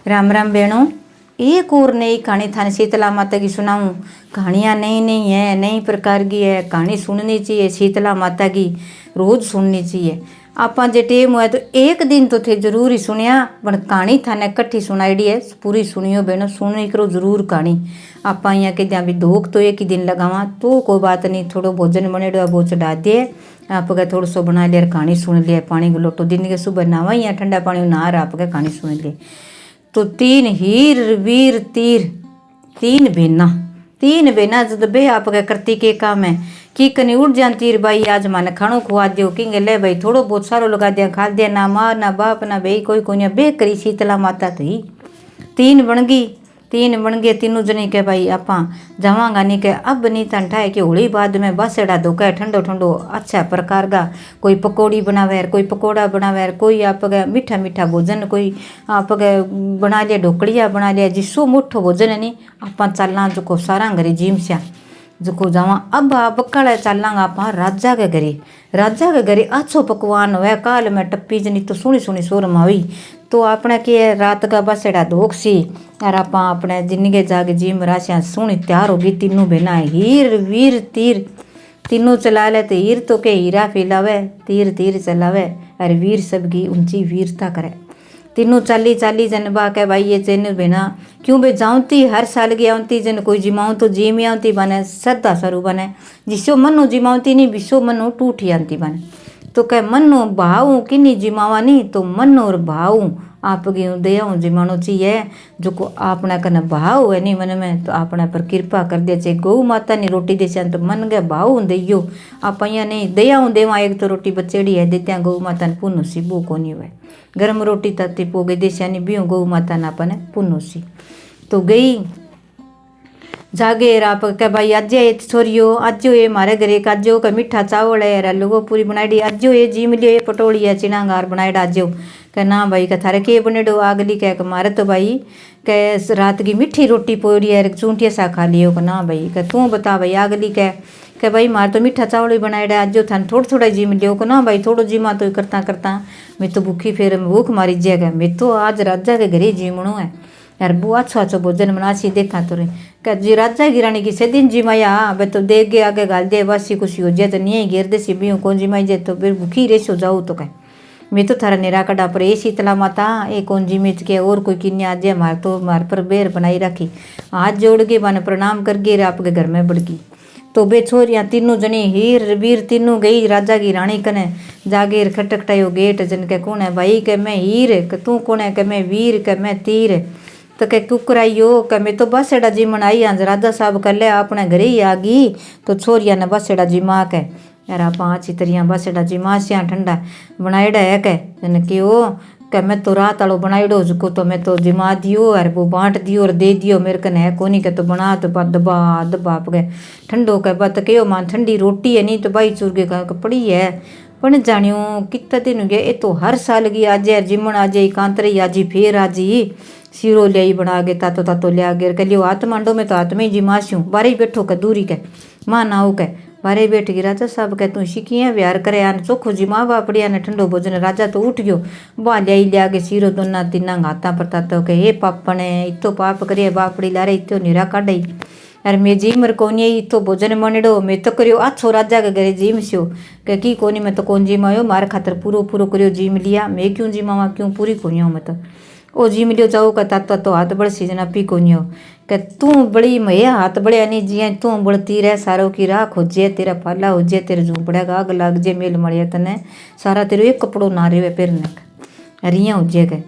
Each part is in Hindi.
राम राम बहनों। एक और नई कहानी थाने शीतला माता की सुनाऊं। कहानियाँ नई नई है, नई प्रकार की है। कहानी सुननी चाहिए शीतला माता की, रोज सुननी चाहिए। आप जे टेम हुआ तो एक दिन तो थे जरूर ही सुनिया, पर कहानी थाने कट्ठी सुनाईडी है, पूरी सुनियो बहनों, सुनी करो जरूर कहानी। आप यहाँ के भी धोख तो एक ही दिन लगावा तो कोई बात नहीं, थोड़ो भोजन बनेडो वो चढ़ा दिए, आप थोड़ा सो बना लिया, कहानी सुन लिया। पानी को लोटो दिन के सुबह नहावा या ठंडा पानी नहा रहा, आप कहानी सुन लिए। तो तीन हीर वीर तीर, तीन बेना जब बे आप करती के काम है कि कनी उठ जान तीर भाई आज माने खाणो खुआ दियो, किंगे ले भाई थोड़ो बहुत सारो लगा दिया, खा दिया, ना माँ ना बाप ना भाई कोई कोई बे करी शीतला माता थी। तीन बन गए तीनों जनी के भाई आपा जावांगा नहीं के अब नहीं तंठाए कि होली बाद में बसेड़ा धोका ठंडो ठंडो अच्छा प्रकार का, कोई पकौड़ी बनावे, कोई पकौड़ा बनावे, कोई आप मीठा मीठा भोजन, कोई आप बना लिया ढोकड़िया बना लिया, जिसो मुठो भोजन है नहीं आप चलना जो सारा घरे जिम से जो जावा। अब बक्काड़ा चलांगा आप राजा के घरे अच्छो पकवान हुआ, काल में टप्पी जनी तो सुनी सुनी शोरमा हुई। तो अपने के रात का बसेड़ा धोख सी और आप अपने जिनके जाके जिम राशियाँ सुनी तैयार होगी। तीनों बहना हीर वीर तीर तीनों चला ले, तो हीर तो के हीरा फैलावे, तीर तीर चलावे और वीर सबकी ऊंची वीरता करे। तीनों चाली जन बा के भाई ये चैन बहना क्यों बे जाऊँती हर साल की आऊँती जन कोई जिमाऊँ तो जिम आऊँती बने श्रद्धा स्वरूप बने, जिसो मनो जिमाऊँती नहीं विसो मनो टूटी आती बने। तो कह मनो भाव किन्नी जिमावा नहीं तो मन और भाव आपकी दया जिमानो चाहिए, जो को आपना कन भाव है नहीं मन में तो आपने पर कृपा कर दे। चाहे गौ माता ने रोटी दे तो मन के भाव दियो, आप यहाँ नहीं दया देवा। एक तो रोटी बचेड़ी है देत्या गौ माता ने पुण्य सी बो को नहीं हुए, गर्म रोटी तत्ती पोगे देशिया नहीं बियो गौ माता ने अपने पुण्य सी। तो गई जागे आप के भाई आज ये छोरियो आज ये मारे घरे का आज का मीठा चावल है यार लोगो पूरी बनाई, आज ये जिम लियो ये पटोड़ी है चिनागार बनाईडा आज कह ना भाई कह थारे के बनेडो आगली कह मारे तो भाई कह रात की मीठी रोटी पोड़ी है चूंटिया सा खा लियो कह ना भाई कह तू बता भाई आगली कह भाई मारे तो मीठा चावल ही बनाईडा आज थाने थोड़ा थोड़ा जिम लियो कह ना भाई थोड़ो जिमा तो करता करता मैं तो भूखी फिर भूख मारी जाएगा, मैं तो आज राजा के घरे जिमणो है यार वो अच्छा भोजन बनासी देखा तो रही क्या जी राजा की रानी की से दिन जिमाया बे तो देख गए आगे गाल दे बस खुशी हो जाए तो नहीं घेर दे सी कौन जिमाई जाए तो फिर भूखी रेस हो जाऊँ तो कह मैं तो थारा निरा कड़ा पर ये शीतला माता ये कौन जिमित के और कोई किन्ने आज मार तो मार पर बेर बनाई रखी, हाथ जोड़ के बन प्रणाम कर गे आपके घर में बढ़गी। तो बे छोरियाँ तीनों जनी हीर वीर तीनों गई राजा की रानी कने जागे खटखटायो गेट जन के कौन है भाई के मैं हीर के तू कौन है के मैं वीर के मैं तीर तो कह कुकराइयो कह मैं तो बसेड़ा जिमन आई आज राजा साहब कर ले अपने घरे ही आ गई। तो छोरिया ने बसेड़ा जिमा के यार आप अच्छी तरिया बसेड़ा जिमा सिया ठंडा बनाईड़ा है कह क्यों कह मैं तो रात आलो बनाईडो उसको तो मैं तो जिमा दियो और वो बांट दियो और दे दियो मेरे कने है कोनी के तो बना तो दबा दबा गए ठंडो कह बात क्यों मान ठंडी रोटी है नहीं तो भाई चुरगे का पड़ी है पण जानियो कितना दिन गए ये तो हर साल की आज जिमन आज कांतरी आज फिर आज सीरो लिया बना के तातो तातो लिया गिर के लियो हाथ मांडो में तो हाथ में ही जिमास्यूँ बारे ही बैठो के दूरी के माँ नाऊ के बारे बैठ गई। राजा साहब कह तू शिकिया व्यार करे आन चोखो जिमा बापड़िया ने ठंडो भोजन राजा तो उठ गयो बा लिया के सीरो दोना तीना हाथा पर तातो के हे पापने इतो पाप करिए बापड़ी लारे इतो निरा काढ़ी अरे मैं जिमर कोनी इतो भोजन मनेडो मैं तो करियो अच्छो राजा के घरे जिम स्यो के की कोनी मैं तो कौन जिमायो मारे खातर पूरो पूरो करियो जिम लिया मैं क्यों जिमावा क्यों पूरी कोनी मैं तो ओ जिम लियो जाओ का तातो तो हाथ बड़ सीजना पी कोनियो के तू बड़ी मैं हाथ बड़े नहीं जिया तू बढ़ती रह सारों की राख हो जे तेरा फाला हो जे तेरे झूपड़ा का आग लग जे मेल मड़िया तने सारा तेरे एक कपड़ो ना रहे फिरने रिया हो जे गए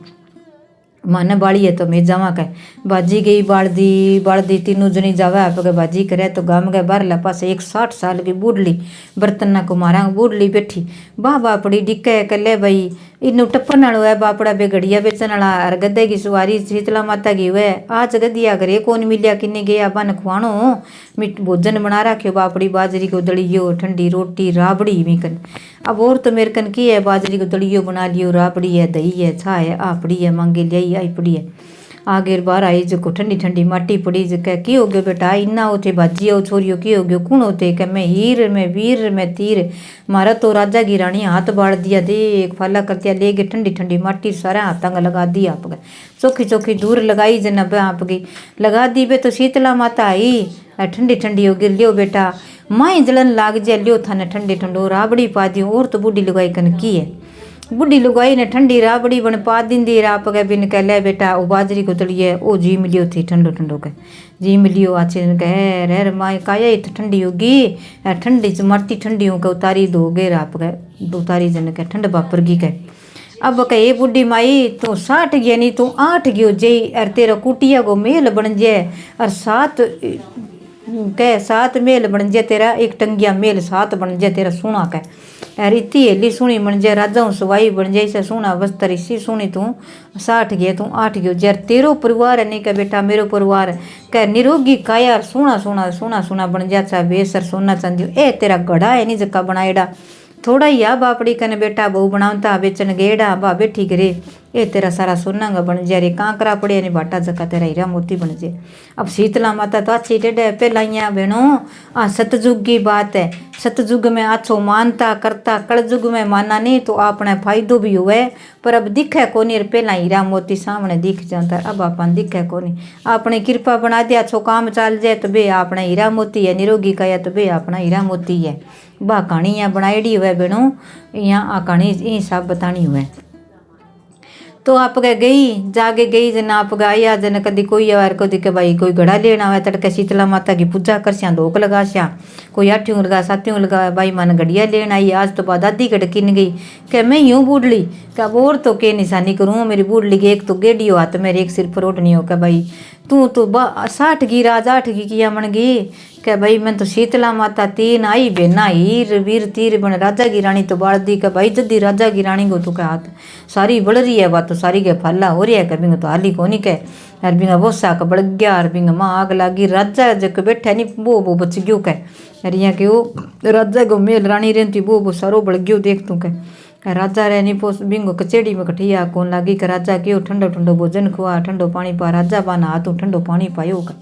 माने बाड़ी है तो मैं जावा कह बाजी गई बाड़दी तीनों जनी जावा आप बाजी करे तो गाम गए बाहर पास एक 60 साल की बूढ़ली बर्तन ना कुमारा बूढ़ली बैठी बाह बापड़ी डिक्के कर ले भाई इन्नू टप्पन वालों है बापड़ा बेगड़िया बेचन वाला और गद्दे की सवारी शीतला माता की हुए आज गद्दिया करे कौन मिलिया किन्ने गया बन खुआनो मिट भोजन बना रखियो बापड़ी बाजरी को दलियो ठंडी रोटी राबड़ी मिकन अब और तो मेरे कन की है बाजरी को दलियो बना लियो राबड़ी है दही है छा है आपड़ी है मांगे लियाई आई पड़ी है आगे बाहर आई जो ठंडी ठंडी माटी पड़ी जो कह की हो गयो बेटा इन्ना होते भाजी आओ छोरियो की हो गयो कौन होते कह मैं हीर में वीर में तीर मारा तो राजा की रानी हाथ बाढ़ दिया देख फाला कर दिया ले गए ठंडी ठंडी माटी सारा हाथांग लगा दी आप चौखी चौखी दूर लगाई जन आपकी लगा दी बे तो शीतला माता आई ठंडी ठंडी हो गिर लियो बेटा माई जलन लाग जाए लियो थाने ठंडी ठंडो राबड़ी पा दी और तो बूढ़ी लुगाई कन की है बुढ़ी लुगाई ने ठंडी राबड़ी बन पा दी राप गए बिन कह ले बेटा वो बाजरी को तलिए ओ जी मिलियो थी ठंडो ठंडो के जी मिलियो आचे कह रे माए काया इत ठंडी होगी ठंडी माटी ठंडी हो के उतारी दोगे राप गए उतारी जन के ठंड बापर की कह अब कह ये बुढ़ी माई तू 60 गया नहीं तू 8 गयो जई अर तेरा कुटिया को मेल बन जाए और 7 मेल बन जाए तेरा एक टंगिया मेल 7 बन जाए तेरा सोना कह अरे इतनी हेली सोनी बन जाए राजाओं सवाई बन जाए से सोना बस्तर इसी सोनी तू 60 गया तू 8 गयो जर तेरो परिवार है नहीं कह बेटा मेरो परिवार कह निरोगी काया सोना सोना सोना सोना बन जाता बेसर सोना चांदी ए तेरा गड़ा है नहीं जक्का बनाएड़ा थोड़ा ही आ बापड़ी कने बेटा बहु बनावता बेचन गेड़ा बा बैठी करे ये तेरा सारा सोनांगा बन जाए रे कांकरा पड़े ने बाटा जका तेरा हीरा मोती बन जाए अब शीतला माता तो अच्छी टेढ़े पहलाइया बहनों सतयुग की बात है सतयुग में आछो मानता करता कलयुग में माना नहीं तो अपने फायदो भी हुए पर अब दिखे कोनी पहला हीरा मोती सामने दिख जाता अब अपन दिखे कोनी अपने कृपा बना दिया छो काम चल जाए तो बे अपना हीरा मोती है निरोगी कया तो बे अपना हीरा मोती है बा कहानी यहाँ बनाईडी हुए बेनों यहाँ आ कहानी ये सब बतानी हुए तो आप गई जागे गई जन आप आया जन कदी कोई आवार को दिखे भाई कोई घड़ा लेना हुआ तड़के शीतला माता की पूजा कर सिया धोक लगा सिया कोई 8 लगा 7 लगा भाई मन घड़िया लेना आई आज तो बाद आधी घड़ किन गई क्या मैं यूँ बूढ़ली क्या और तो के निशानी करूँ मेरी बूढ़ली की एक तो गेडी हो हाथ मेरे एक सिर पर ओढ़नी हो क्या भाई तू तो 60 की राज 8 की किया मन गई क्या भाई मैं तो शीतला माता 3 आई बेना हीर वीर तीर बन राजा की रानी तो बाढ़ दी का भाई जद्दी राजा की रानी को तो क्या हाथ सारी बढ़ रही है बात तो सारी के फल्ला हो रही है कभी तो हाली को नहीं कह अर बिंगा बोसा का बढ़ गया अर बिंगा माँ आग लागी राजा जब बैठा नहीं वो बच गयो कह अरे यहाँ के वो राजा को मेल रानी रहती वो सारो बढ़ गयो देख तू कह राजा रे नहीं पोस बिंगो कचेड़ी में कठिया कौन लागी का राजा क्यों ठंडो ठंडो भोजन खुआ ठंडो पानी पा राजा पाना हाथों ठंडो पानी पायो का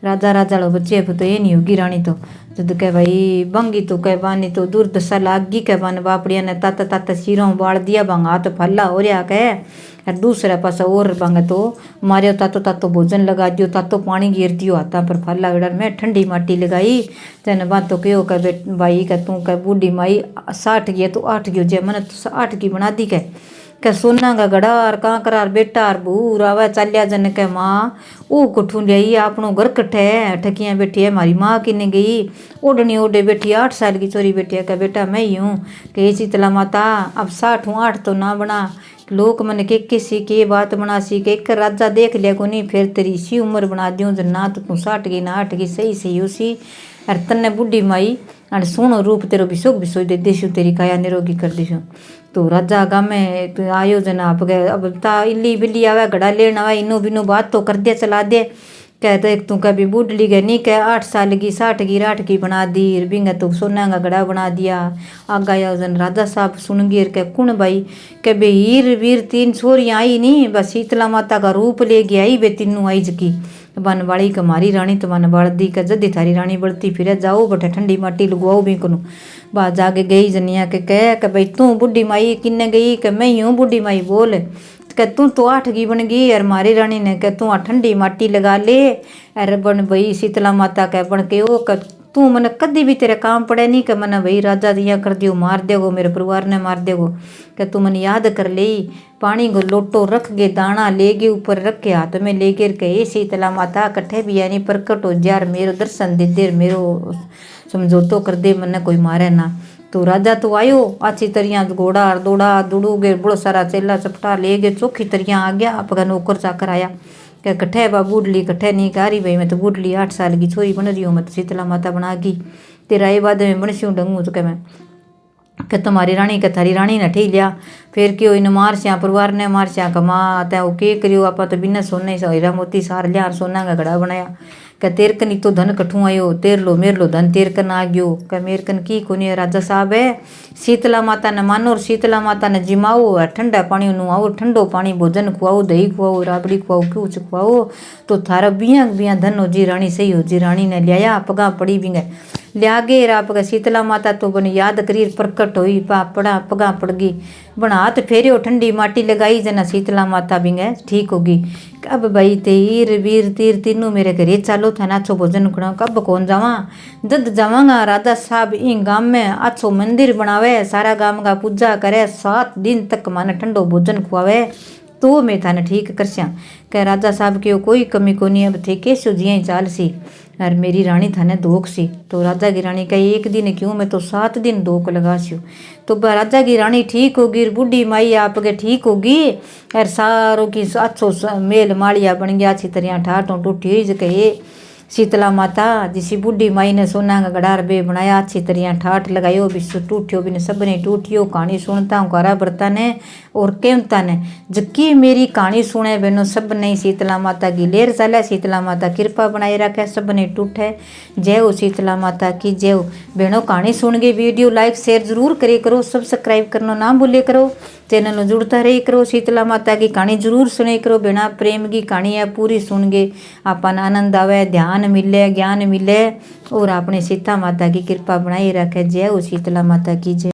राजा राजा लो बच्चे तो ये नहीं होगी रानी तो जद कह भाई बंगी तो कह बानी तो दुर्दशा लागी कह बान बापड़िया ने तात तात सिरों बाढ़ दिया बंग हाथ फल्ला हो रहा कह दूसरा पासा और बंग तो मारियो तातो तातो भोजन लगा दियो तातो पानी गिर दियो हाथा पर फल्ला उड़र में ठंडी माटी लगाई तेन बात तो कहो कह भाई कह तू कह बूढ़ी माई 60 गया तो 8 गयो जे मन 8 की बना दी कह सोना का गड़ा और कांकरा बेटा और बूर आवा चालिया जन के माँ ओ कुठू लियाई आपनो घर कट्ठे ठकिया बैठी है हमारी माँ किने गई ओढ़नी ओढ़े बैठी 8 साल की चोरी बैठी है कह बेटा मैं ही हूँ कि शीतला माता अब 60 हूँ 8 तो ना बना लोग मन के किसी के बात बना सी के एक राजा देख लिया को नहीं फिर तेरी इसी उम्र बना दियो ना तो तू 60 की ना 8 की सही सही उसी अरे तन्ने बुढ़ी माई अरे सोनो रूप तेरो बिसोक बिसोई दे देशु तेरी काया निरोगी कर देशु तो राजा गामे आयोजन आप गए अब ता इल्ली बिल्ली आवे घड़ा लेना आवे इनो बिनो बात तो कर दे चला दे कहते एक तू कभी बूढ़ली गए नहीं कह 8 साल की 60 की 8 की बना दी बिंगा तो सोना का घड़ा बना दिया आगा आयोजन राजा साहब सुन गिर के कुण भाई के बे हीर वीर 3 छोरियाँ आई नहीं बस शीतला माता का रूप ले गया आई बे तीनों आई जकी बन बाड़ी कमारी रानी तो मन बाड़ दी का जद्दी थारी रानी बढ़ती फिर जाओ बटे ठंडी माटी लगवाओ भी कनु बा जाके गई जनिया के कह के भाई तू बुढ़ी माई किन्ने गई के मैं यूँ बुढ़ी माई बोल कह तू तो 8 की बन गई और मारी रानी ने कह तू ठंडी माटी लगा ले अरे बन भाई शीतला माता कह बन के ओ तू मन कदी भी तेरे काम पड़े नहीं कि मन भाई राजा दिया कर दियो मार देगो मेरे परिवार ने मार देगो कि तू मन याद कर ले पानी को लोटो रख गे दाना ले गे ऊपर रख के हाथ में ले गिर के शीतला माता कट्ठे भी यानी प्रकट हो जार मेरो दर्शन दे दे मेरो समझौतो कर दे मन कोई मारे ना तो राजा तो आयो अच्छी तरिया घोड़ा दौड़ा दुड़ू गे बड़ो सारा चेला चपटा ले गए चौखी तरिया आ गया आपका नौकर चाकर आया क्या कट्ठे बा बूढ़ली कट्ठे नहीं कारी भाई मैं तो बूढ़ली 8 साल की छोरी बन रही हूँ मैं तो शीतला माता बना गई तेरा ये बाद में बनसी हूँ डंगू तो क्या मैं कि तुम्हारी रानी के थारी रानी ने ठीक लिया फिर क्यों इन मार सिया परिवार ने मार सिया कमा तै वो के करियो आप तो बिना सोने से हीरा मोती सार लिया सोना का घड़ा बनाया कह तेर कन तो धन कठू आयो, तेर लो मेर लो धन तेर कन आ गयो। कह मेर कन की कोनी राजा साहब है, शीतला माता ने मानो और शीतला माता ने जिमाओ, ठंडा पानी नुआओ, ठंडो पानी भोजन खुआओ, दही खुआओ, राबड़ी खुआओ, कुछ खुआओ तो थारा बिया बिया धन हो जी रानी सही हो जी। रानी ने लिया पगा पड़ी भी लिया गे आप शीतला माता तो बन याद करी प्रकट हुई पड़ा पगा पड़ गई, बन हाथ फेरियो ठंडी माटी लगाई जना शीतला माता भी ठीक होगी। अब भाई तीर वीर तीर तीनों मेरे घरे चालो था नाचो भोजन खुड़ा, कब कौन जावा जद जावांगा राजा साहब इन गांव में अच्छो मंदिर बनावे, सारा गांव का पूजा करे, 7 दिन तक माने ठंडो भोजन खुआवे तो मैं थाने ठीक करस्या। कह राजा साहब के कोई कमी को नहीं, अब थे कैसो जिया ही चाल सी और मेरी रानी थाने धोख सी। तो राजा की रानी कही 1 दिन क्यों, मैं तो 7 दिन धोख लगा सी। तो राजा की रानी ठीक होगी, बूढ़ी माई आपके ठीक होगी और सारों की अच्छो मेल मालिया बन गया, अच्छी तरह ठाठों टूटी कहे शीतला माता जिसी बूढ़ी माई ने सोना का गड़ार बे बनाया, अच्छी तरह ठाठ लगायो, विश्व टूटियो बिन सब ने टूटियो। कहानी सुनता हूँ कारा बरता ने और केमता ने जक्की मेरी कहानी सुने बहनों सब नहीं शीतला माता की लेर चले, शीतला माता कृपा बनाए रखे, सब ने टूटे। जय हो शीतला माता की जय हो। बहनों कहानी सुन गई, वीडियो लाइक शेयर जरूर करे करो, सब्सक्राइब करना ना भूले करो, चैनल में जुड़ता रहे करो, शीतला माता की कहानी जरूर सुने करो। बिना प्रेम की कहानी है पूरी सुन गए अपन आनंद आवे, ध्यान मिले, ज्ञान मिले और अपने सीता माता की कृपा बनाई रखे। जय हो शीतला माता की जय।